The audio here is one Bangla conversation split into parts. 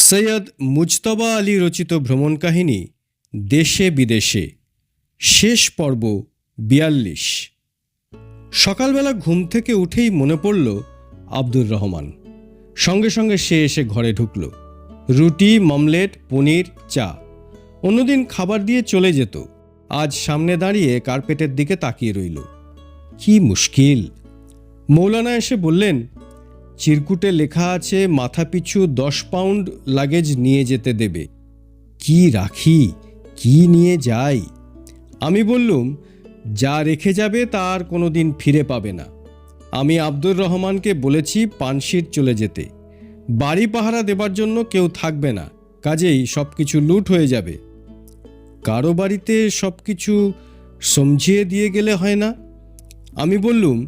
সৈয়দ মুজতবা আলী রচিত ভ্রমণ কাহিনী দেশে বিদেশে শেষ পর্ব ৪২। সকালবেলা ঘুম থেকে উঠেই মনে পড়ল আব্দুর রহমান। সঙ্গে সঙ্গে সে এসে ঘরে ঢুকল। রুটি, মমলেট, পনির, চা। অন্যদিন খাবার দিয়ে চলে যেত, আজ সামনে দাঁড়িয়ে কার্পেটের দিকে তাকিয়ে রইল। কি মুশকিল। মৌলানা এসে বললেন, চিরকুটে লেখা আছে মাথাপিছু ১০ পাউন্ড লাগেজ নিয়ে যেতে দেবে। কি রাখি, কি নিয়ে যাই? আমি বললুম, যা রেখে যাবে তা আর কোনো দিন ফিরে পাবে না। আমি আব্দুর রহমানকে বলেছি পানশির চলে যেতে। বাড়ি পাহারা দেবার জন্য কেউ থাকবে না, কাজেই সব কিছু লুট হয়ে যাবে। কারো বাড়িতে সব কিছু সমঝিয়ে দিয়ে গেলে হয় না? আমি বললুম,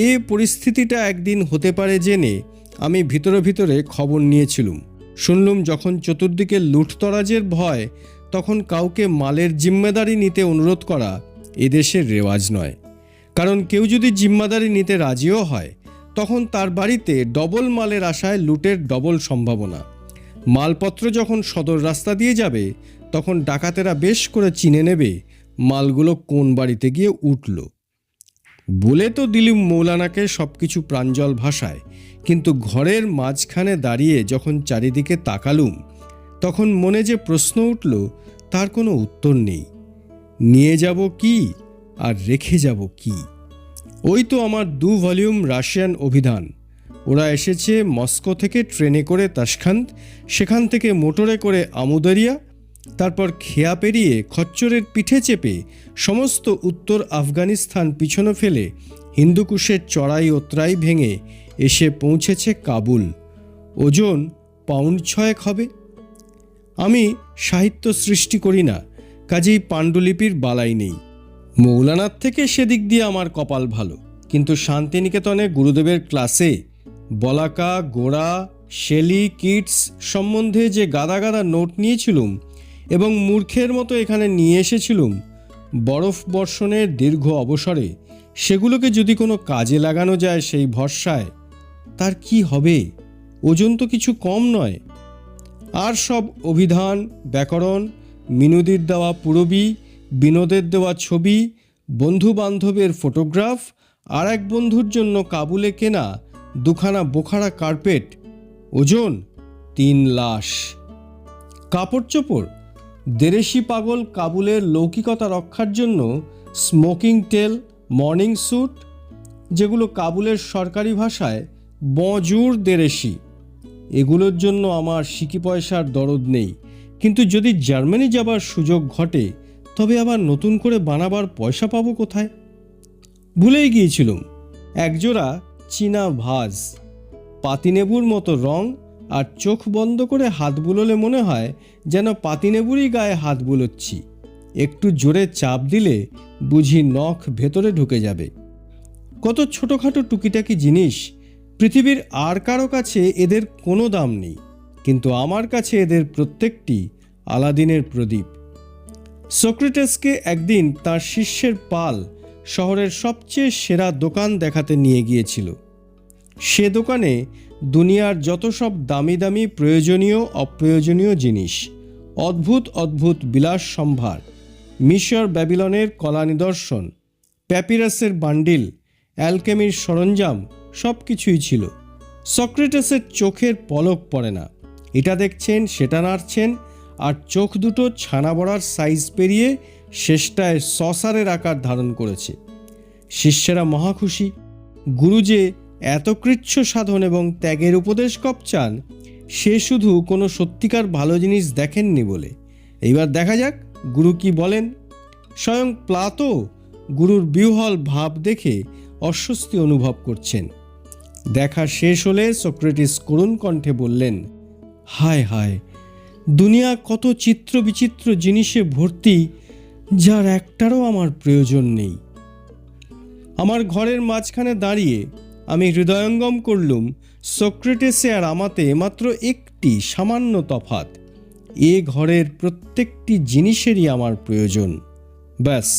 এ পরিস্থিতিটা একদিন হতে পারে জেনে আমি ভিতরে ভিতরে খবর নিয়েছিলুম। শুনলুম যখন চতুর্দিকে লুঠতরাজের ভয়, তখন কাউকে মালের জিম্মেদারি নিতে অনুরোধ করা এদেশের রেওয়াজ নয়। কারণ কেউ যদি জিম্মেদারি নিতে রাজিও হয়, তখন তার বাড়িতে ডবল মালের আশায় লুটের ডবল সম্ভাবনা। মালপত্র যখন সদর রাস্তা দিয়ে যাবে, তখন ডাকাতেরা বেশ করে চিনে নেবে মালগুলো কোন বাড়িতে গিয়ে উঠল। বলে তো দিলুম মৌলানাকে সব কিছু প্রাঞ্জল ভাষায়, কিন্তু ঘরের মাঝখানে দাঁড়িয়ে যখন চারিদিকে তাকালুম, তখন মনে যে প্রশ্ন উঠল তার কোনো উত্তর নেই। নিয়ে যাব কি আর রেখে যাব কি? ওই তো আমার ২ ভলিউম রাশিয়ান অভিধান। ওরা এসেছে মস্কো থেকে ট্রেনে করে তাশখান্ত, সেখান থেকে মোটরে করে আমুদারিয়া, তারপর খেয়া পেরিয়ে খচ্চরের পিঠে চেপে সমস্ত উত্তর আফগানিস্তান পিছনে ফেলে হিন্দুকুশের চড়াই ওতরাই ভেঙে এসে পৌঁছেছে কাবুল। ওজন পাউন্ড ৬ হবে। আমি সাহিত্য সৃষ্টি করি না, কাজেই পাণ্ডুলিপির বালাই নেই। মৌলানার থেকে সেদিক দিয়ে আমার কপাল ভালো, কিন্তু শান্তিনিকেতনে গুরুদেবের ক্লাসে বলাকা, গোড়া, শেলি, কিটস সম্বন্ধে যে গাদা গাদা নোট নিয়েছিলুম এবং মূর্খের মতো এখানে নিয়ে এসেছিলুম, বরফ বর্ষণের দীর্ঘ অবসরে সেগুলোকে যদি কোনো কাজে লাগানো যায় সেই ভরসায়, তার কি হবে? ওজন তো কিছু কম নয়। আর সব অভিধান, ব্যাকরণ, মিনুদির দেওয়া পুরবী, বিনোদের দেওয়া ছবি, বন্ধু বান্ধবের ফটোগ্রাফ, আর এক বন্ধুর জন্য কাবুলে কেনা ২খানা বোখারা কার্পেট। ওজন ৩ লাশ। কাপড় চোপড়, দেরেশি পাগল কাবুলের লৌকিকতা রক্ষার জন্য স্মোকিং টেল, মর্নিং স্যুট, যেগুলো কাবুলের সরকারি ভাষায় বজুর দেরেশি। এগুলোর জন্য আমার সিকি পয়সার দরদ নেই, কিন্তু যদি জার্মানি যাবার সুযোগ ঘটে, তবে আবার নতুন করে বানাবার পয়সা পাবো কোথায়? ভুলেই গিয়েছিলুম একজোড়া চীনা ভাজ, পাতিনেবুর মতো রং, আর চোখ বন্ধ করে হাত বুলোলে মনে হয় যেন পাতিনেবুরই গায়ে হাত বুলোচ্ছি। একটু জোরে চাপ দিলে বুঝি নখ ভেতরে ঢুকে যাবে। কত ছোটোখাটো টুকিটাকি জিনিস, পৃথিবীর আর কারো কাছে এদের কোনো দাম নেই, কিন্তু আমার কাছে এদের প্রত্যেকটি আলাদিনের প্রদীপ। সক্রেটিসকে একদিন তার শিষ্যের পাল শহরের সবচেয়ে সেরা দোকান দেখাতে নিয়ে গিয়েছিল। সে দোকানে দুনিয়ার যত সব দামি দামি প্রয়োজনীয় অপ্রয়োজনীয় জিনিস, অদ্ভুত অদ্ভুত বিলাস সম্ভার, মিশর ব্যাবিলনের কলা নিদর্শন, প্যাপিরাসের বান্ডিল, অ্যালকেমির সরঞ্জাম সব কিছুই ছিল। সক্রেটিসের চোখের পলক পড়ে না। এটা দেখছেন, সেটা নাড়ছেন, আর চোখ দুটো ছানা বড়ার সাইজ পেরিয়ে শেষটায় সসারের আকার ধারণ করেছে। শিষ্যেরা মহাখুশি। গুরু যে এত কৃচ্ছ সাধন এবং ত্যাগের উপদেশ কপচান, সে শুধু কোনো সত্যিকার ভালো জিনিস দেখেননি বলে। এইবার দেখা যাক গুরু কি বলেন। স্বয়ং প্লাতো গুরুর বিহ্বল ভাব দেখে অস্বস্তি অনুভব করছেন। দেখা শেষ হলে সক্রেটিস করুণ কণ্ঠে বললেন, হায় হায়, দুনিয়া কত চিত্র বিচিত্র জিনিসে ভর্তি, যার একটারও আমার প্রয়োজন নেই। আমার ঘরের মাঝখানে দাঁড়িয়ে আমি হৃদয়ঙ্গম করলুম, সক্রেটিসে আর আমাতে মাত্র একটি সামান্য তফাৎ। এ ঘরের প্রত্যেকটি জিনিসেরই আমার প্রয়োজন, ব্যাস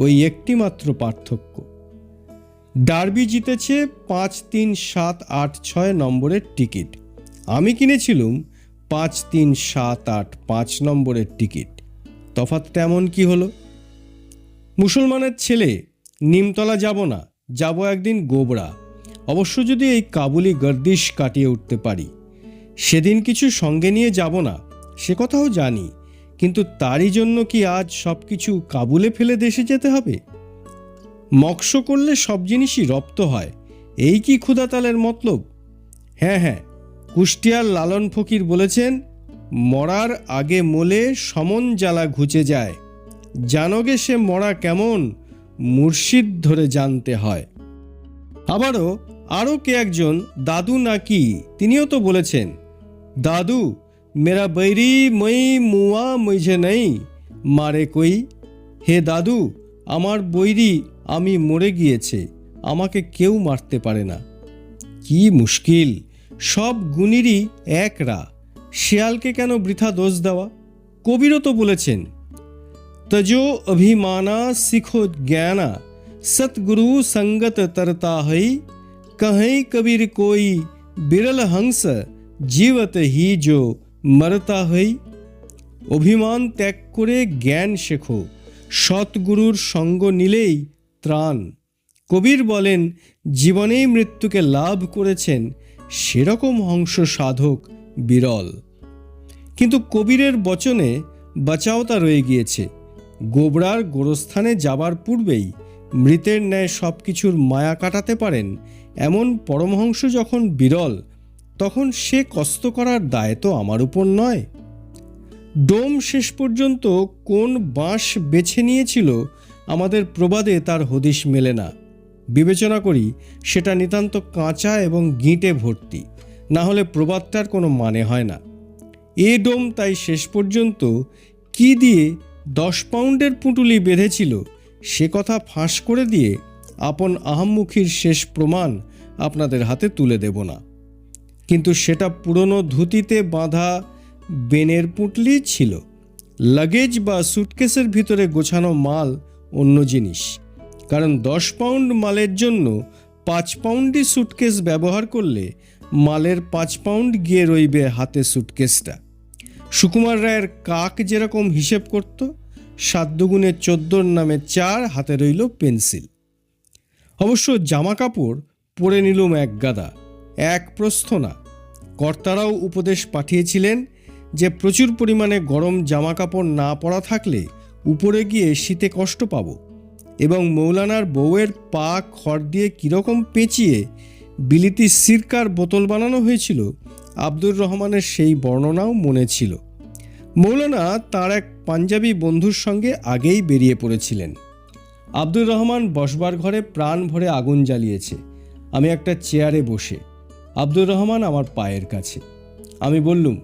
ওই একটি মাত্র পার্থক্য। ডার্বি জিতেছে ৫, ৩, ৭, ৮, ৬ নম্বরের টিকিট। আমি কিনেছিলুম 5378 নম্বরের টিকিট। তফাৎটা এমন কি হলো? মুসলমানের ছেলে, নিমতলা যাব না, যাব একদিন গোবরা, অবশ্য যদি এই কাবুলি গর্দিশ কাটিয়ে উঠতে পারি। সেদিন কিছু সঙ্গে নিয়ে যাব না, সে কথাও জানি, কিন্তু তারই জন্য কি আজ সব কিছু কাবুলে ফেলে দেশে যেতে হবে? মক্স করলে সব জিনিসই রপ্ত হয়, এই কি ক্ষুধাতালের মতলব? হ্যাঁ, কুষ্টিয়ার লালন ফকির বলেছেন, মরার আগে মোলে সমন জ্বালা ঘুচে যায়, জানগে সে মরা কেমন, মুর্শিদ ধরে জানতে হয়। আরও কে একজন দাদু নাকি, তিনিও তো বলেছেন, দাদু মেরা বৈরি মই মুয়া মুঝে নেই মারে কই, হে দাদু আমার বৈরি আমি মরে গিয়েছে, আমাকে কেউ মারতে পারে না। কি মুশকিল, সব গুণেরই একরা, শেয়ালকে কেন বৃথা দোষ দেওয়া? কবিরও তো বলেছেন, তজো অভিমানা শিখো জ্ঞানা, সতগুরু সঙ্গত तरता হই, कहीं कबीर कोई बिरल हंस जीवत ही जो मरता হই। অভিমান ত্যাগ করে জ্ঞান শেখো, সৎগুরুর সঙ্গ নিলেই ত্রাণ। কবির বলেন, জীবনেই মৃত্যুকে লাভ করেছেন সেরকম হংস সাধক বিরল। কিন্তু কবিরের বচনে বাচাওতা রয়ে গিয়েছে। গোবরার গোরস্থানে যাবার পূর্বেই মৃতের ন্যায় সব কিছুর মায়া কাটাতে পারেন এমন পরমহংস যখন বিরল, তখন সে কষ্ট করার দায় তো আমার উপর নয়। ডোম শেষ পর্যন্ত কোন বাঁশ বেছে নিয়েছিল আমাদের প্রবাদে তার হদিশ মেলে না। বিবেচনা করি সেটা নিতান্ত কাঁচা এবং গিঁটে ভর্তি, না হলে প্রবাদটার কোনো মানে হয় না। এ ডোম তাই শেষ পর্যন্ত কি দিয়ে 10 পাউন্ডের পুঁটুলি বেঁধেছিল সে কথা ফাঁস করে দিয়ে আপন আহাম্মুখীর শেষ প্রমাণ আপনাদের হাতে তুলে দেব না। কিন্তু সেটা পুরনো ধুতিতে বাঁধা বেনের পুঁটলি ছিল। লাগেজ বা সুটকেসের ভিতরে গোছানো মাল অন্য জিনিস, কারণ 10 পাউন্ড মালের জন্য 5 পাউন্ডই সুটকেস ব্যবহার করলে মালের 5 পাউন্ড গিয়ে রইবে হাতে সুটকেসটা। সুকুমার রায়ের কাক যেরকম হিসেব করত, 7 দুগুণে 14 নামে 4, হাতে রইল পেন্সিল। অবশ্য জামা কাপড় পরে নিলুম এক গাদা, এক প্রস্থ না। কর্তারাও উপদেশ পাঠিয়েছিলেন যে প্রচুর পরিমাণে গরম জামা কাপড় না পরা থাকলে উপরে গিয়ে শীতে কষ্ট পাব, এবং মৌলানার বউয়ের পা খড় দিয়ে কীরকম পেঁচিয়ে বিলিতি সিরকার বোতল বানানো হয়েছিল আব্দুর রহমানের সেই বর্ণনাও মনে ছিল। মৌলানা তার এক পাঞ্জাবি বন্ধুর সঙ্গে আগেই বেরিয়ে পড়েছিলেন। আব্দুর রহমান বসবার ঘরে প্রাণ ভরে আগুন জ্বালিয়েছে। আমি একটা চেয়ারে বসে, আব্দুর রহমান আমার পায়ের কাছে। আমি বললুম,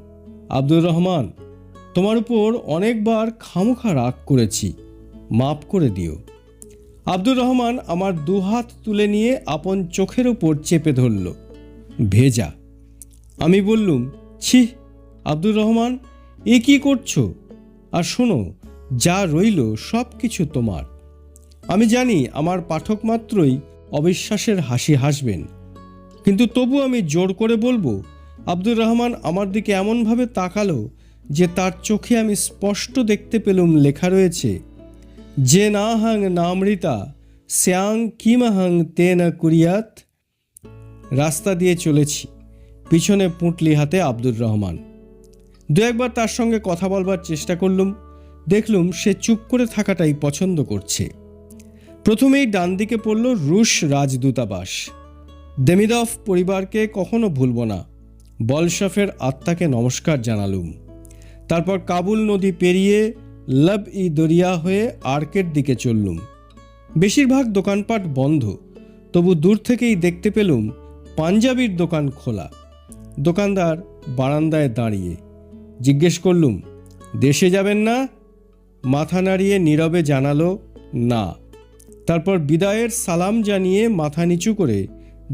আব্দুর রহমান, তোমার উপর অনেকবার খামোখা রাগ করেছি, মাফ করে দিও। আব্দুর রহমান আমার 2 হাত তুলে নিয়ে আপন চোখের ওপর চেপে ধরল, ভেজা। আমি বললুম, ছি আব্দুর রহমান, এ কি করছো? আর শোনো, যা রইল সব কিছু তোমার। আমি জানি আমার পাঠক মাত্রই অবিশ্বাসের হাসি হাসবেন, কিন্তু তবু আমি জোর করে বলবো। আব্দুর রহমান আমার দিকে এমনভাবে তাকালো যে তার চোখে আমি স্পষ্ট দেখতে পেলুম লেখা রয়েছে, যে না হাং নামৃতা শ্যাং কিমাহাং তে না কুরিয়াত। রাস্তা দিয়ে চলেছি, পিছনে পুঁটলি হাতে আব্দুর রহমান। 2-1বার তার সঙ্গে কথা বলবার চেষ্টা করলুম, দেখলুম সে চুপ করে থাকাটাই পছন্দ করছে। প্রথমেই ডান দিকে পড়ল রুশ রাজদূতাবাস। দেমিদভ পরিবারকে কখনো ভুলব না, বলশফের আত্মাকে নমস্কার জানালুম। তারপর কাবুল নদী পেরিয়ে লব ই দরিয়া হয়ে আর্কের দিকে চললুম। বেশিরভাগ দোকানপাট বন্ধ, তবু দূর থেকেই দেখতে পেলুম পাঞ্জাবির দোকান খোলা। দোকানদার বারান্দায় দাঁড়িয়ে। জিজ্ঞেস করলুম, দেশে যাবেন না? মাথা নাড়িয়ে নীরবে জানালো না। তারপর বিদায়ের সালাম জানিয়ে মাথা নিচু করে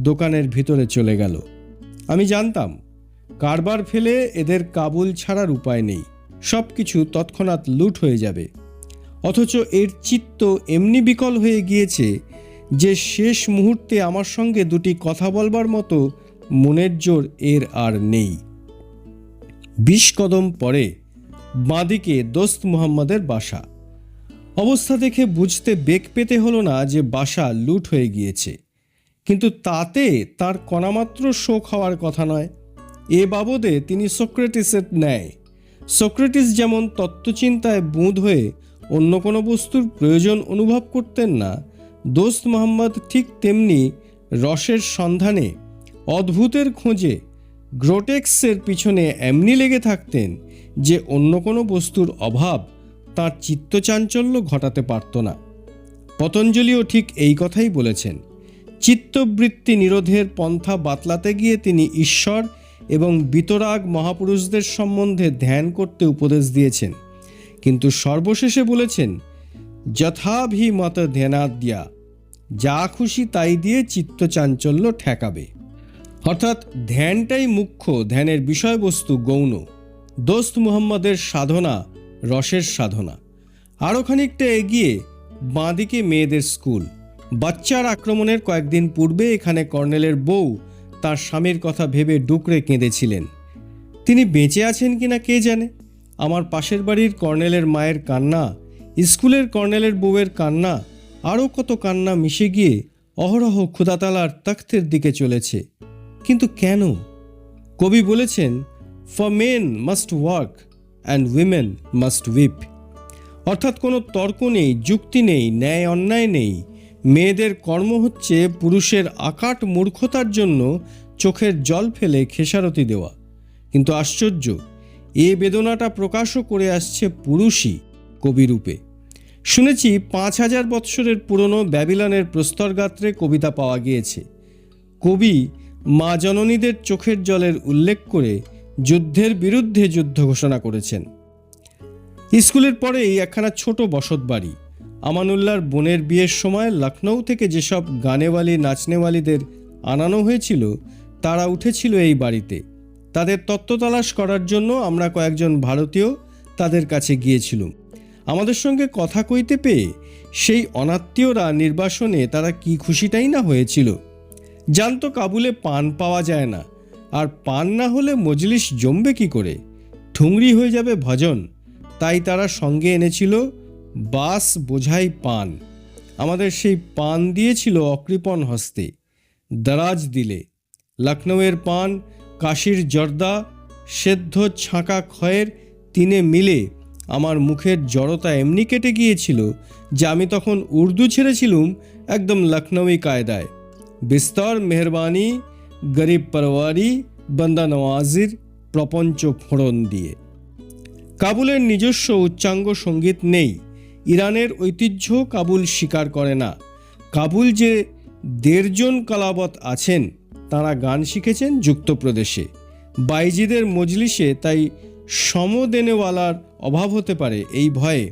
দোকানের ভিতরে চলে গেল। আমি জানতাম কারবার ফেলে এদের কাবুল ছাড়ার উপায় নেই, সব কিছু তৎক্ষণাৎ লুট হয়ে যাবে। অথচ এর চিত্ত এমনি বিকল হয়ে গিয়েছে যে শেষ মুহূর্তে আমার সঙ্গে 2টি কথা বলবার মতো মনের জোর এর আর নেই। 20 কদম পরে বাঁদিকে দোস্ত মুহাম্মদের বাসা। অবস্থা দেখে বুঝতে বেগ পেতে হলো না যে বাসা লুট হয়ে গিয়েছে, কিন্তু তাতে তার কণামাত্র শোক হওয়ার কথা নয়। এ বাবদে তিনি সক্রেটিসের ন্যায়, সক্রেটিস যেমন তত্ত্বচিন্তায় বুঁদ হয়ে অন্য কোনো বস্তুর প্রয়োজন অনুভব করতেন না, দোস্ত মুহাম্মদ ঠিক তেমনি রসের সন্ধানে, অদ্ভুতের খোঁজে, গ্রোটেক্সের পিছনে এমনি লেগে থাকতেন যে অন্য কোনো বস্তুর অভাব তাঁর চিত্তচাঞ্চল্য ঘটাতে পারত না। পতঞ্জলিও ঠিক এই কথাই বলেছেন। চিত্তবৃত্তি নিরোধের পন্থা বাতলাতে গিয়ে তিনি ঈশ্বর এবং বিতরাগ মহাপুরুষদের সম্বন্ধে ধ্যান করতে উপদেশ দিয়েছেন, কিন্তু সর্বশেষে বলেছেন যথাভিমত ধ্যানাদ্যা, যা খুশি তাই দিয়ে চিত্তচাঞ্চল্য ঠেকাবে। অর্থাৎ ধ্যানটাই মুখ্য, ধ্যানের বিষয়বস্তু গৌণ। দোস্ত মুহাম্মদের সাধনা রসের সাধনা। আরও খানিকটা এগিয়ে বাঁদিকে মেয়েদের স্কুল। বাচ্চার আক্রমণের কয়েকদিন পূর্বে এখানে কর্নেলের বউ তার স্বামীর কথা ভেবে ডুকরে কেঁদেছিলেন। তিনি বেঁচে আছেন কিনা কে জানে। আমার পাশের বাড়ির কর্নেলের মায়ের কান্না, স্কুলের কর্নেলের বউয়ের কান্না, আরও কত কান্না মিশে গিয়ে অহরহ খুদাতালার তখ্তের দিকে চলেছে। কিন্তু কেন? কবি বলেছেন, for men must work and women must weep. অর্থাৎ কোনো তর্ক নেই, যুক্তি নেই, ন্যায় অন্যায় নেই। মেয়েদের কর্ম হচ্ছে পুরুষের আকাট মূর্খতার জন্য চোখের জল ফেলে খেসারতি দেওয়া। কিন্তু আশ্চর্য, এ বেদনাটা প্রকাশও করে আসছে পুরুষই কবিরূপে। শুনেছি 5000 বৎসরের পুরনো ব্যাবিলনের প্রস্তরগাত্রে কবিতা পাওয়া গিয়েছে। কবি মা জননীদের চোখের জলের উল্লেখ করে যুদ্ধের বিরুদ্ধে যুদ্ধ ঘোষণা করেছেন। স্কুলের পরেই একখানা ছোট বসত বাড়ি। আমানুল্লাহর বোনের বিয়ের সময় লখনৌ থেকে যেসব গানেওয়ালি নাচনেওয়ালিদের আনানো হয়েছিল তারা উঠেছিল এই বাড়িতে। তাদের তত্ত্ব তালাশ করার জন্য আমরা কয়েকজন ভারতীয় তাদের কাছে গিয়েছিলাম। আমাদের সঙ্গে কথা কইতে পেয়ে সেই অনাত্মীয়রা নির্বাসনে তারা কি খুশিটাই না হয়েছিল। জানতো কাবুলে পান পাওয়া যায় না, আর পান না হলে মজলিস জমবে কি করে, ঠুংরি হয়ে যাবে ভজন। তাই তারা সঙ্গে এনেছিল বাস বোঝাই পান। আমাদের সেই পান দিয়েছিল অকৃপণ হস্তে, দারাজ দিলে। লখনৌয়ের পান, কাশীর জর্দা, সেদ্ধ ছাঁকা খয়ের তিনে মিলে আমার মুখের জড়তা এমনি কেটে গিয়েছিল যে আমি তখন উর্দু ছেড়েছিলুম একদম লখনৌই কায়দায়। বিস্তর মেহরবানি গরিব পরওয়ারি বন্দা নওয়াজির প্রপঞ্চ ফোড়ন দিয়ে। কাবুলের নিজস্ব উচ্চাঙ্গ সঙ্গীত নেই। ইরানের ঐতিহ্য কাবুল স্বীকার করে না। কাবুল যে 1.5 জন কালাবত আছেন তাঁরা গান শিখেছেন যুক্তপ্রদেশে। বাইজিদের মজলিসে তাই সমদেনেওয়ালার অভাব হতে পারে এই ভয়ে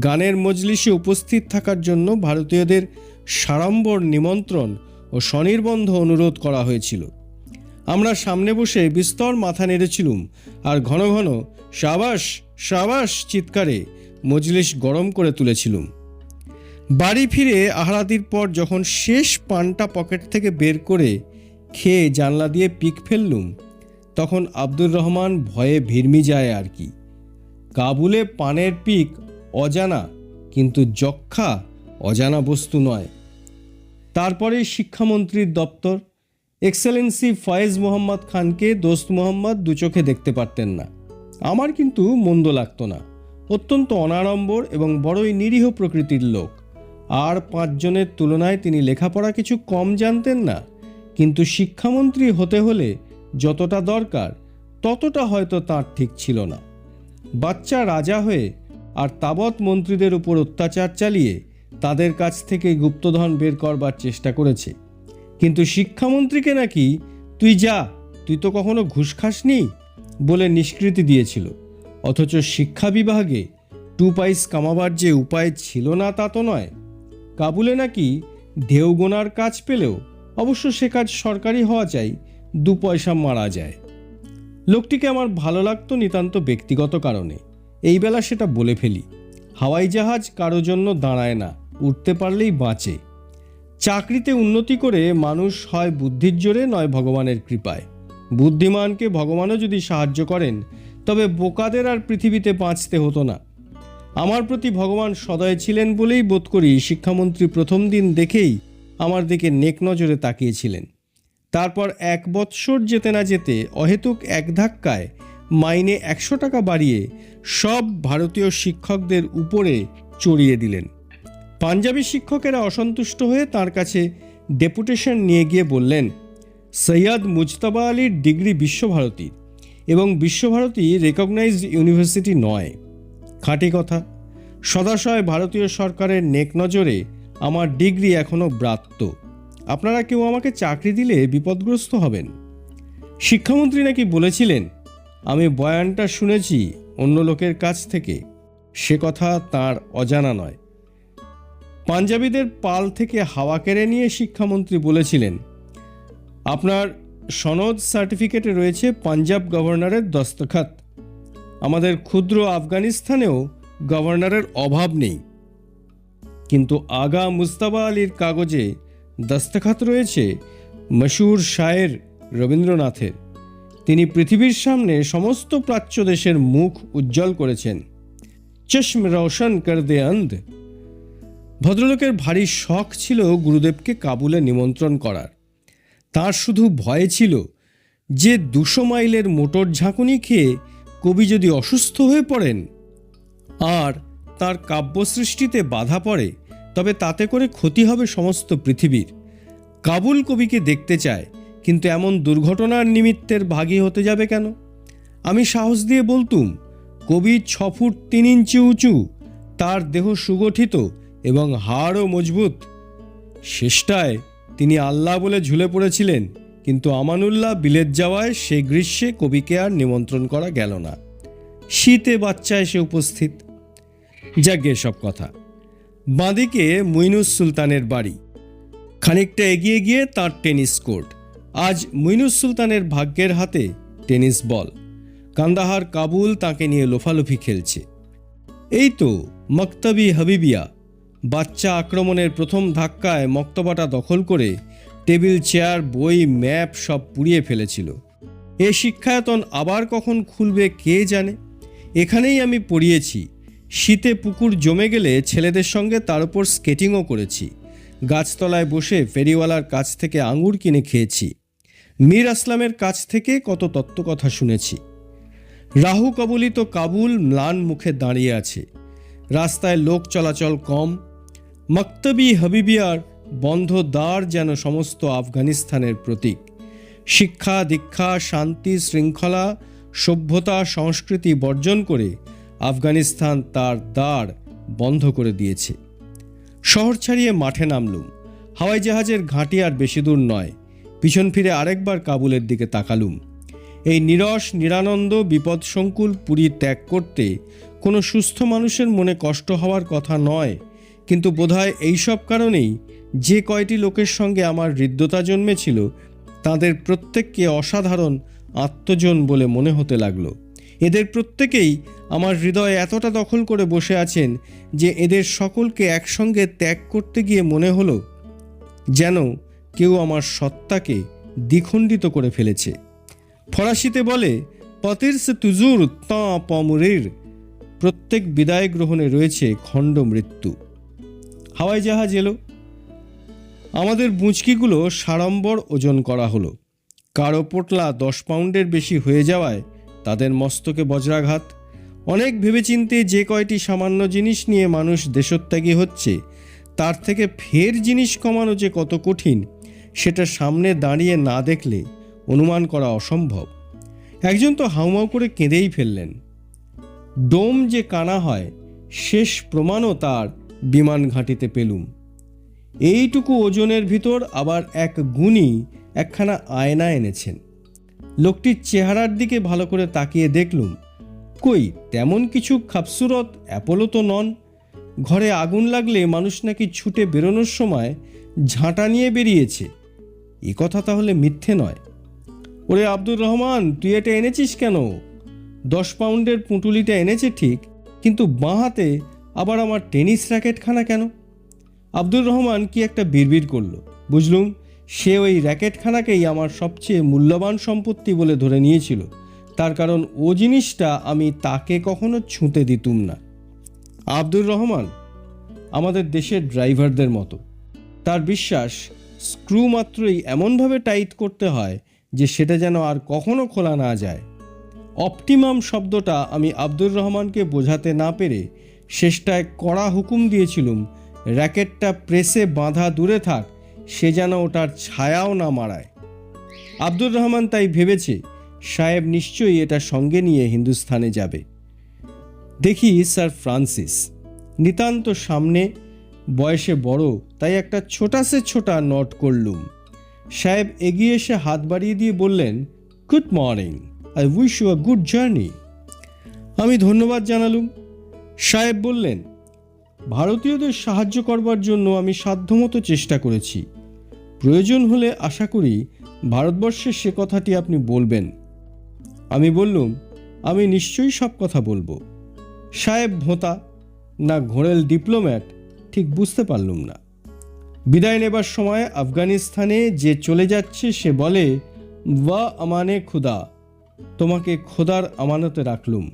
গানের মজলিসে উপস্থিত থাকার জন্য ভারতীয়দের সাড়ম্বর নিমন্ত্রণ ও স্বনির্বন্ধ অনুরোধ করা হয়েছিল। আমরা সামনে বসে বিস্তর মাথা নেড়েছিলুম আর ঘন ঘন শাবাশ শাবাশ চিৎকারে মজলিস গরম করে তুলেছিলুম। বাড়ি ফিরে আহারাদির পর যখন শেষ পানটা পকেট থেকে বের করে খেয়ে জানলা দিয়ে পিক ফেললুম, তখন আব্দুর রহমান ভয়ে ভিড়মি যায় আর কি। কাবুলে পানের পিক অজানা, কিন্তু যক্ষা অজানা বস্তু নয়। তারপরে শিক্ষামন্ত্রীর দপ্তর। এক্সেলেন্সি ফয়েজ মোহাম্মদ খানকে দোস্ত মোহাম্মদ দু চোখে দেখতে পারতেন না। আমার কিন্তু মন্দ লাগতো না। অত্যন্ত অনাড়ম্বর এবং বড়ই নিরীহ প্রকৃতির লোক। আর 5 জনের তুলনায় তিনি লেখাপড়া কিছু কম জানতেন না, কিন্তু শিক্ষামন্ত্রী হতে হলে যতটা দরকার ততটা হয়তো তাঁর ঠিক ছিল না। বাচ্চা রাজা হয়ে আর তাবৎ মন্ত্রীদের উপর অত্যাচার চালিয়ে তাদের কাছ থেকে গুপ্তধন বের করবার চেষ্টা করেছে, কিন্তু শিক্ষামন্ত্রীকে নাকি তুই যা, তুই তো কখনো ঘুষ খাসনি বলে নিষ্কৃতি দিয়েছিল। অথচ শিক্ষা বিভাগে 2 পয়সা কামাবার যে উপায় ছিল না তা তো নয়। কাবুলে নাকি ঢেউ গোনার কাজ পেলেও, অবশ্য সে কাজ সরকারি হওয়া চাই, 2 পয়সা মারা যায়। লোকটিকে আমার ভালো লাগতো নিতান্ত ব্যক্তিগত কারণে। এই বেলা সেটা বলে ফেলি। হাওয়াই জাহাজ কারো জন্য দাঁড়ায় না, উঠতে পারলেই বাঁচে। চাকরিতে উন্নতি করে মানুষ হয় বুদ্ধির জোরে, নয় ভগবানের কৃপায়। বুদ্ধিমানকে ভগবানও যদি সাহায্য করেন তবে বোকাদের আর পৃথিবীতে বাঁচতে হতো না। আমার প্রতি ভগবান সদয় ছিলেন বলেই বোধ করি শিক্ষামন্ত্রী প্রথম দিন দেখেই আমার দিকে নেক নজরে তাকিয়েছিলেন। তারপর 1 বৎসর যেতে না যেতে অহেতুক এক ধাক্কায় মাইনে 100 টাকা বাড়িয়ে সব ভারতীয় শিক্ষকদের উপরে চড়িয়ে দিলেন। পাঞ্জাবি শিক্ষকেরা অসন্তুষ্ট হয়ে তার কাছে ডেপুটেশন নিয়ে গিয়ে বললেন, সৈয়দ মুজতবা আলীর ডিগ্রি বিশ্বভারতী এবং বিশ্বভারতী রেকগনাইজড ইউনিভার্সিটি নয়। খাঁটি কথা, সদাশয় ভারতীয় সরকারের নেক নজরে আমার ডিগ্রি এখনও ব্রাত্য। আপনারা কেউ আমাকে চাকরি দিলে বিপদগ্রস্ত হবেন। শিক্ষামন্ত্রী নাকি বলেছিলেন, আমি বয়ানটা শুনেছি অন্য লোকের কাছ থেকে, সে কথা তার অজানা নয়। পাঞ্জাবিদের পাল থেকে হাওয়া কেড়ে নিয়ে শিক্ষামন্ত্রী বলেছিলেন, আপনার সনদ সার্টিফিকেটে রয়েছে পাঞ্জাব গভর্নরের দস্তখত। আমাদের ক্ষুদ্র আফগানিস্তানেও গভর্নরের অভাব নেই, কিন্তু আগা মুজতবা আলীর কাগজে দস্তখত রয়েছে মশহুর শায়ের রবীন্দ্রনাথের। তিনি পৃথিবীর সামনে সমস্ত প্রাচ্য দেশের মুখ উজ্জ্বল করেছেন। চশ্ম রোশন কর দে অন্ধ। ভদ্রলোকের ভারী শখ ছিল গুরুদেবকে কাবুলে নিমন্ত্রণ করার। তার শুধু ভয় ছিল যে 200 মাইলের মোটর ঝাঁকুনি খেয়ে কবি যদি অসুস্থ হয়ে পড়েন আর তার কাব্য সৃষ্টিতে বাধা পড়ে, তবে তাতে করে ক্ষতি হবে সমস্ত পৃথিবীর। কাবুল কবিকে দেখতে চায়, কিন্তু এমন দুর্ঘটনার নিমিত্তের ভাগী হতে যাবে কেন? আমি সাহস দিয়ে বলতুম, কবি 6 ফুট 3 ইঞ্চি উঁচু, তার দেহ সুগঠিত এবং হাড়ও মজবুত। শেষটায় তিনি আল্লাহ বলে ঝুলে পড়েছিলেন, কিন্তু আমানুল্লাহ বিলেত যাওয়ায় সে গ্রীষ্মে কবিকে আর নিমন্ত্রণ করা গেল না। শীতে বাচ্চা এসে উপস্থিত। যাগে সব কথা। বাঁদিকে মুইনুস সুলতানের বাড়ি, খানিকটা এগিয়ে গিয়ে তার টেনিস কোর্ট। আজ মুইনুস সুলতানের ভাগ্যের হাতে টেনিস বল। কান্দাহার কাবুল তাকে নিয়ে লোফালোফি খেলছে। এই তো মক্তবি হাবিবিয়া। বাচ্চা আক্রমণের প্রথম ধাক্কায় মক্তবাটা দখল করে টেবিল, চেয়ার, বই, ম্যাপ সব পুড়িয়ে ফেলেছিল। এ শিক্ষায়তন আবার কখন খুলবে কে জানে। এখানেই আমি পড়িয়েছি। শীতে পুকুর জমে গেলে ছেলেদের সঙ্গে তার উপর স্কেটিংও করেছি। গাছতলায় বসে ফেরিওয়ালার কাছ থেকে আঙুর কিনে খেয়েছি। মীর আসলামের কাছ থেকে কত তত্ত্বকথা শুনেছি। রাহু কবলিত কাবুল ম্লান মুখে দাঁড়িয়ে আছে। রাস্তায় লোক চলাচল কম। মক্তবি হাবিবিয়ার বন্ধ দ্বার যেন সমস্ত আফগানিস্তানের প্রতীক। শিক্ষা, দীক্ষা, শান্তি, শৃঙ্খলা, সভ্যতা, সংস্কৃতি বর্জন করে আফগানিস্তান তার দ্বার বন্ধ করে দিয়েছে। শহর ছাড়িয়ে মাঠে নামলুম। হাওয়াই জাহাজের ঘাঁটি আর বেশি দূর নয়। পিছন ফিরে আরেকবার কাবুলের দিকে তাকালুম। এই নিরস নিরানন্দ বিপদসংকুল পুরী ত্যাগ করতে কোনো সুস্থ মানুষের মনে কষ্ট হওয়ার কথা নয়, কিন্তু বোধহয় এইসব কারণেই যে কয়টি লোকের সঙ্গে আমার হৃদ্যতা জন্মেছিল তাদের প্রত্যেককে অসাধারণ আত্মজন বলে মনে হতে লাগলো। এদের প্রত্যেকেই আমার হৃদয় এতটা দখল করে বসে আছেন যে এদের সকলকে একসঙ্গে ত্যাগ করতে গিয়ে মনে হলো যেন কেউ আমার সত্তাকে দ্বিখণ্ডিত করে ফেলেছে। ফরাসিতে বলে, পতির সে তুজুর তাঁ পমুরির। প্রত্যেক বিদায় গ্রহণে রয়েছে খণ্ড মৃত্যু। হাওয়াই জাহাজ এলো। আমাদের বুঁচকিগুলো সাড়ম্বর ওজন করা হলো। কারো পোটলা 10 পাউন্ডের বেশি হয়ে যাওয়ায় তাদের মস্তকে বজ্রাঘাত। অনেক ভেবেচিন্তে যে কয়টি সামান্য জিনিস নিয়ে মানুষ দেশত্যাগী হচ্ছে, তার থেকে ফের জিনিস কমানো যে কত কঠিন সেটা সামনে দাঁড়িয়ে না দেখলে অনুমান করা অসম্ভব। একজন তো হাউমাউ করে কেঁদেই ফেললেন। ডোম যে কানা হয় শেষ প্রমাণও তার বিমান ঘাঁটিতে পেলুম। এইটুকু ওজনের ভিতর আবার এক গুণী একখানা আয়না এনেছেন। লোকটির চেহারার দিকে ভালো করে তাকিয়ে দেখলুম, কই তেমন কিছু খাবসুরত অ্যাপোলো তো নন। ঘরে আগুন লাগলে মানুষ নাকি ছুটে বেরোনোর সময় ঝাঁটা নিয়ে বেরিয়েছে। এ কথা তাহলে মিথ্যে নয়। ওরে আব্দুর রহমান, তুই এটা এনেছিস কেন? 10 পাউন্ডের পুঁটুলিটা এনেছে ঠিক, কিন্তু বাঁ হাতে আবার আমার টেনিস র্যাকেটখানা কেন? আব্দুর রহমান কি একটা বিড়বিড় করলো। বুঝলুম সে ওই র্যাকেটখানাকেই আমার সবচেয়ে মূল্যবান সম্পত্তি বলে ধরে নিয়েছিল। তার কারণ ও জিনিসটা আমি তাকে কখনো ছুঁতে দিতুম না। আব্দুর রহমান আমাদের দেশের ড্রাইভারদের মতো। তার বিশ্বাস স্ক্রু মাত্রই এমনভাবে টাইট করতে হয় যে সেটা যেন আর কখনো খোলা না যায়। অপটিমাম শব্দটা আমি আব্দুর রহমানকে বোঝাতে না পেরে শেষটায় কড়া হুকুম দিয়েছিলুম, র্যাকেটটা প্রেসে বাঁধা দূরে থাক, সে যেন ওটার ছায়াও না মারায়। আব্দুর রহমান তাই ভেবেছে সাহেব নিশ্চয়ই এটা সঙ্গে নিয়ে হিন্দুস্থানে যাবে। দেখি স্যার ফ্রান্সিস নিতান্ত সামনে, বয়সে বড়, তাই একটা ছোটা নোট করলুম। সাহেব এগিয়ে এসে হাত বাড়িয়ে দিয়ে বললেন, good morning, I wish you a good journey. আমি ধন্যবাদ জানালুম। সাহেব বললেন, ভারতীয়দের সাহায্য করবার জন্য আমি সাধ্যমতো চেষ্টা করেছি। প্রয়োজন হলে আশা করি ভারতবর্ষের সে কথাটি আপনি বলবেন। আমি বললুম, আমি নিশ্চয়ই সব কথা বলবো। সাহেব ভোঁতা না ঘোড়েল ডিপ্লোম্যাট ঠিক বুঝতে পারলুম না। বিদায় নেবার সময় আফগানিস্তানে যে চলে যাচ্ছে সে বলে, ওয়া আমানে খুদা, তোমাকে খোদার আমানতে রাখলুম।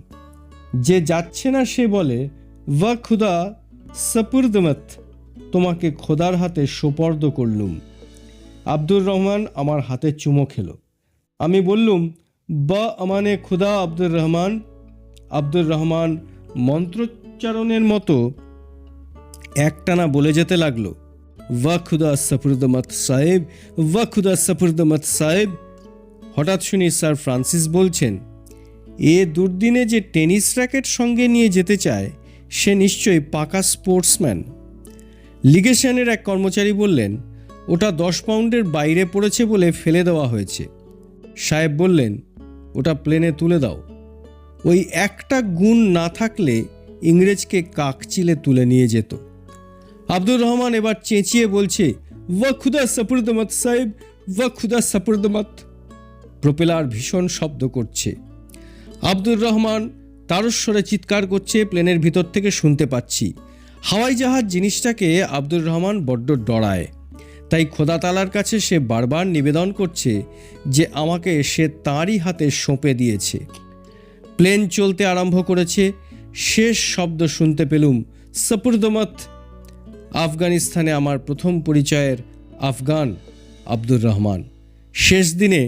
যে যাচ্ছে না সে বলে, ওয়া খুদা সপুরদমত, তোমাকে খোদার হাতে সোপর্দ করলুম। আব্দুর রহমান আমার হাতে চুমো খেল। আমি বললুম, বা আমানে খুদা আব্দুর রহমান। আব্দুর রহমান মন্ত্রোচ্চারণের মতো একটানা বলে যেতে লাগলো, ওয়া খুদা সপুরদমত সাহেব, ওয়া খুদা সপুরদমত সাহেব। হঠাৎ শুনি স্যার ফ্রান্সিস বলছেন, এ দুর্দিনে যে টেনিস র্যাকেট সঙ্গে নিয়ে যেতে চায় সে নিশ্চয়ই পাকা স্পোর্টসম্যান। লিগেশনের এক কর্মচারী বললেন, ওটা 10 পাউন্ডের বাইরে পড়েছে বলে ফেলে দেওয়া হয়েছে। সাহেব বললেন, ওটা প্লেনে তুলে দাও। ওই একটা গুণ না থাকলে ইংরেজকে কাকচিলে তুলে নিয়ে যেত। আব্দুর রহমান এবার চেঁচিয়ে বলছে, ওয়া খুদা সপুরদমত সাহেব, ওয়া খুদা সপুরদমত। প্রোপেলার ভীষণ শব্দ করছে। আব্দুর রহমান তারস্বরে চিৎকার করছে, প্লেনের ভিতর থেকে শুনতে পাচ্ছি। হাওয়াই জাহাজ জিনিসটাকে আব্দুর রহমান বড্ড ডরায়, তাই খোদা তালার কাছে সে বারবার নিবেদন করছে যে আমাকে সে তাঁরই হাতে সঁপে দিয়েছে। প্লেন চলতে আরম্ভ করেছে। শেষ শব্দ শুনতে পেলুম, সপুরদমত। আফগানিস্তানে আমার প্রথম পরিচয়ের আফগান আব্দুর রহমান। শেষ দিনে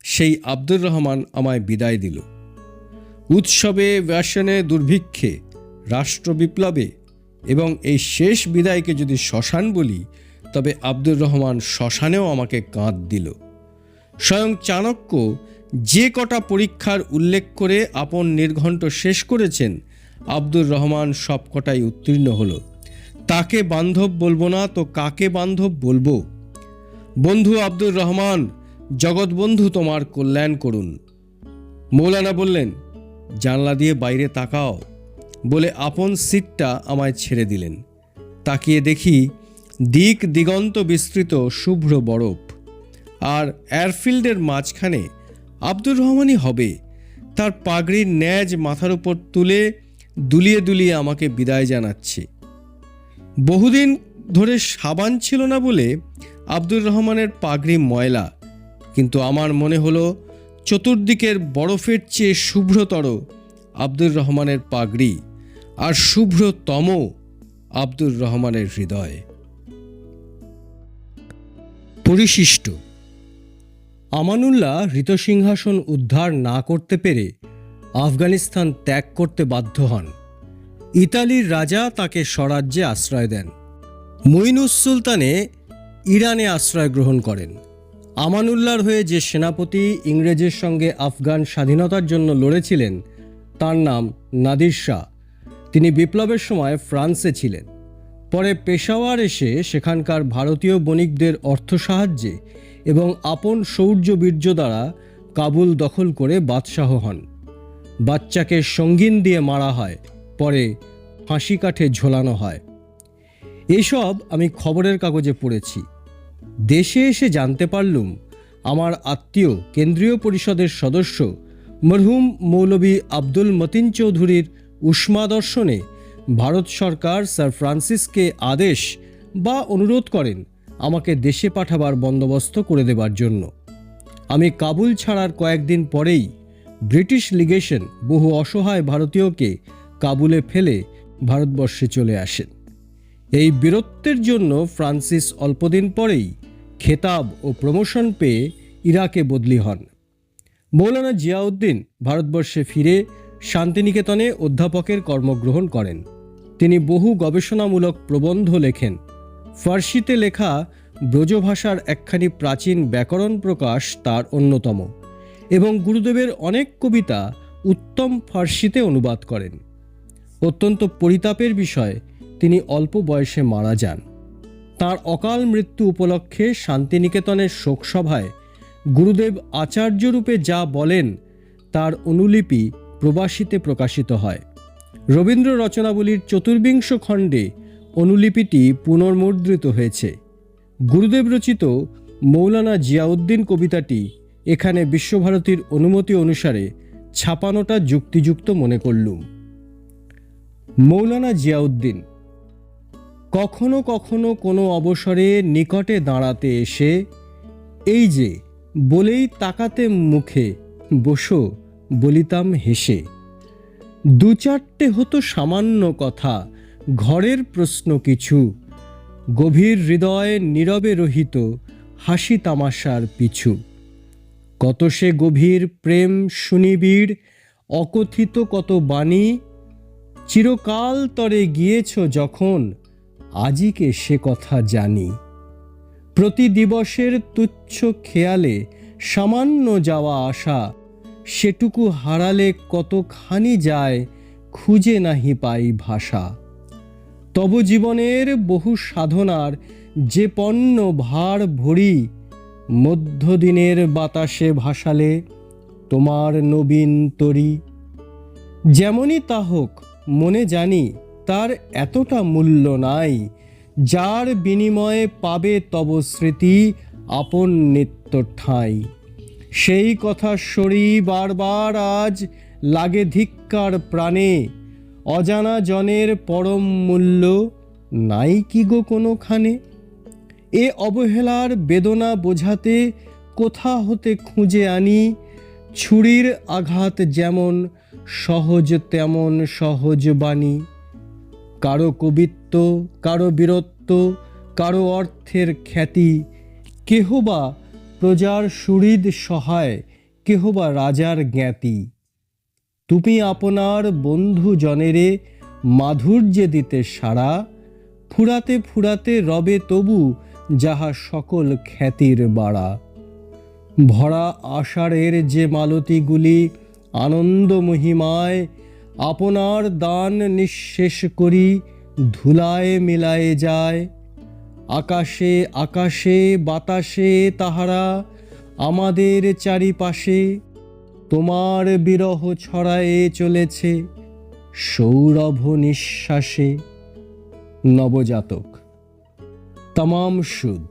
সেই আব্দুর রহমান আমায় বিদায় দিল। উৎসবে, ব্যাসনে, দুর্ভিক্ষে, রাষ্ট্র বিপ্লবে এবং এই শেষ বিদায়কে যদি শ্মশান বলি, তবে আব্দুর রহমান শ্মশানেও আমাকে কাঁধ দিল। স্বয়ং চাণক্য যে কটা পরীক্ষার উল্লেখ করে আপন নির্ঘণ্ট শেষ করেছেন, আব্দুর রহমান সব কটাই উত্তীর্ণ হলো। তাকে বান্ধব বলবো না তো কাকে বান্ধব বলবো? বন্ধু আব্দুর রহমান, জগৎবন্ধু তোমার কল্যাণ করুন। মৌলানা বললেন, জানলা দিয়ে বাইরে তাকাও বলে আপন সিটটা আমায় ছেড়ে দিলেন। তাকিয়ে দেখি দিক দিগন্ত বিস্তৃত শুভ্র বরফ, আর এয়ারফিল্ডের মাঝখানে আব্দুর রহমানই হবে, তার পাগড়ির ন্যাজ মাথার উপর তুলে দুলিয়ে দুলিয়ে আমাকে বিদায় জানাচ্ছে। বহুদিন ধরে সাবান ছিল না বলে আব্দুর রহমানের পাগড়ি ময়লা, কিন্তু আমার মনে হলো চতুর্দিকের বরফের চেয়ে শুভ্রতর আব্দুর রহমানের পাগড়ি, আর শুভ্রতম আব্দুর রহমানের হৃদয়। পরিশিষ্ট। আমানুল্লাহ হৃতসিংহাসন উদ্ধার না করতে পেরে আফগানিস্তান ত্যাগ করতে বাধ্য হন। ইতালির রাজা তাকে স্বরাজ্যে আশ্রয় দেন। মুইনুস সুলতানে ইরানে আশ্রয় গ্রহণ করেন। আমানুল্লাহর হয়ে যে সেনাপতি ইংরেজের সঙ্গে আফগান স্বাধীনতার জন্য লড়েছিলেন তার নাম নাদির শাহ। তিনি বিপ্লবের সময় ফ্রান্সে ছিলেন। পরে পেশাওয়ার এসে সেখানকার ভারতীয় বণিকদের অর্থ সাহায্যে এবং আপন শৌর্য বীর্য দ্বারা কাবুল দখল করে বাদশাহ হন। বাচ্চাকে সঙ্গীন দিয়ে মারা হয়, পরে ফাঁসি কাঠে ঝোলানো হয়। এসব আমি খবরের কাগজে পড়েছি। দেশে এসে জানতে পারলুম আমার আত্মীয় কেন্দ্রীয় পরিষদের সদস্য মরহুম মৌলভী আব্দুল মতিন চৌধুরীর উষ্মা দর্শনে ভারত সরকার স্যার ফ্রান্সিসকে আদেশ বা অনুরোধ করেন আমাকে দেশে পাঠাবার বন্দোবস্ত করে দেবার জন্য। আমি কাবুল ছাড়ার কয়েকদিন পরেই ব্রিটিশ লিগেশন বহু অসহায় ভারতীয়কে কাবুলে ফেলে ভারতবর্ষে চলে আসেন। এই বীরত্বের জন্য ফ্রান্সিস অল্পদিন পরেই খেতাব ও প্রমোশন পেয়ে ইরাকে বদলি হন। মৌলানা জিয়াউদ্দিন ভারতবর্ষে ফিরে শান্তিনিকেতনে অধ্যাপকের কর্মগ্রহণ করেন। তিনি বহু গবেষণামূলক প্রবন্ধ লেখেন। ফার্সিতে লেখা ব্রজভাষার একখানি প্রাচীন ব্যাকরণ প্রকাশ তার অন্যতম, এবং গুরুদেবের অনেক কবিতা উত্তম ফার্সিতে অনুবাদ করেন। অত্যন্ত পরিতাপের বিষয়, তিনি অল্প বয়সে মারা যান। তাঁর অকাল মৃত্যু উপলক্ষে শান্তিনিকেতনের শোকসভায় গুরুদেব আচার্যরূপে যা বলেন তার অনুলিপি প্রবাসীতে প্রকাশিত হয়। রবীন্দ্র রচনাবলীর চতুর্বিংশ খণ্ডে অনুলিপিটি পুনর্মুদ্রিত হয়েছে। গুরুদেব রচিত মৌলানা জিয়াউদ্দিন কবিতাটি এখানে বিশ্বভারতীর অনুমতি অনুসারে ছাপানোটা যুক্তিযুক্ত মনে করলুম। মৌলানা জিয়াউদ্দিন। কখনো কখনো কোনো অবসরে নিকটে দাঁড়াতে এসে এই যে বলেই তাকাতে মুখে, বসো বলিতাম হেসে। দু চারটে হতো সামান্য কথা, ঘরের প্রশ্ন কিছু, গভীর হৃদয় নীরবে রহিত হাসি তামাশার পিছু। কত সে গভীর প্রেম সুনিবিড়, অকথিত কত বাণী, চিরকাল তরে গিয়েছ যখন, আজিকে সে কথা জানি। প্রতি দিবসের তুচ্ছ খেয়ালে সামান্য যাওয়া আসা, সেটুকু হারালে কতখানি যায় খুঁজে নাহি পাই ভাষা। তব জীবনের বহু সাধনার যে পণ্য ভার ভরি, মধ্যদিনের বাতাসে ভাসালে তোমার নবীন তরি। যেমনই তা হোক মনে জানি তার এতটা মূল্য নাই, যার বিনিময়ে পাবে তব স্মৃতি আপন নিত্য ঠাঁই। সেই কথা সরি বারবার আজ লাগে ধিক্কার প্রাণে, অজানা জনের পরম মূল্য নাই কি গো কোনোখানে। এ অবহেলার বেদনা বোঝাতে কোথা হতে খুঁজে আনি, ছুরির আঘাত যেমন সহজ তেমন সহজ বাণী। কারো কবিত্ব, কারো বীরত্ব, কারো অর্থের খ্যাতি, কেহ বা প্রজার সুহৃদ সহায়, কেহ বা রাজার জ্ঞাতি। তুমি আপনার বন্ধু জনেরে মাধুর্যে দিতে সাড়া, ফুরাতে ফুরাতে রবে তবু যাহা সকল খ্যাতির বাড়া। ভরা আষাঢ়ের যে মালতীগুলি আনন্দ মহিমায়, আপনার দান নিঃশেষ করি ধুলায় মিলায়ে যায়। আকাশে আকাশে বাতাসে তাহারা আমাদের চারিপাশে, তোমার বিরহ ছড়ায়ে চলেছে সৌরভ নিঃশ্বাসে। নবজাতক। তামাম সুদ।